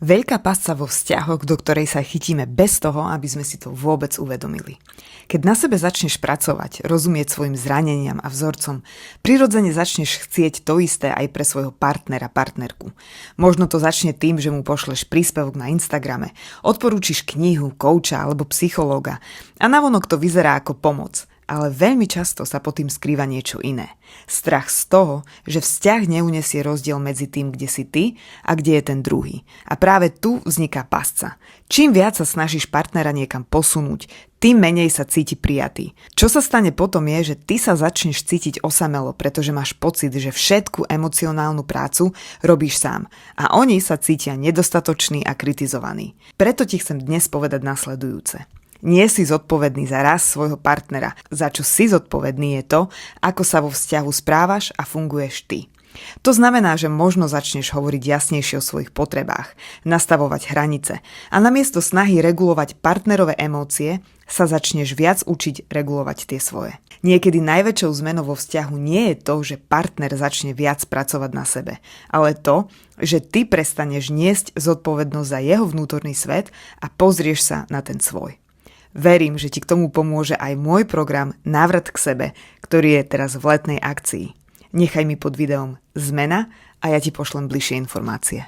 Veľká pasca vo vzťahoch, do ktorej sa chytíme bez toho, aby sme si to vôbec uvedomili. Keď na sebe začneš pracovať, rozumieť svojim zraneniam a vzorcom, prirodzene začneš chcieť to isté aj pre svojho partnera, partnerku. Možno to začne tým, že mu pošleš príspevok na Instagrame, odporúčiš knihu, kouča alebo psychológa a navonok to vyzerá ako pomoc. Ale veľmi často sa pod tým skrýva niečo iné. Strach z toho, že vzťah neunesie rozdiel medzi tým, kde si ty a kde je ten druhý. A práve tu vzniká pasca. Čím viac sa snažíš partnera niekam posunúť, tým menej sa cíti prijatý. Čo sa stane potom je, že ty sa začneš cítiť osamelo, pretože máš pocit, že všetku emocionálnu prácu robíš sám. A oni sa cítia nedostatoční a kritizovaní. Preto ti chcem dnes povedať nasledujúce. Nie si zodpovedný za rast svojho partnera. Za čo si zodpovedný je to, ako sa vo vzťahu správaš a funguješ ty. To znamená, že možno začneš hovoriť jasnejšie o svojich potrebách, nastavovať hranice a namiesto snahy regulovať partnerové emócie sa začneš viac učiť regulovať tie svoje. Niekedy najväčšou zmenou vo vzťahu nie je to, že partner začne viac pracovať na sebe, ale to, že ty prestaneš niesť zodpovednosť za jeho vnútorný svet a pozrieš sa na ten svoj. Verím, že ti k tomu pomôže aj môj program Návrat k sebe, ktorý je teraz v letnej akcii. Nechaj mi pod videom zmena a ja ti pošlem bližšie informácie.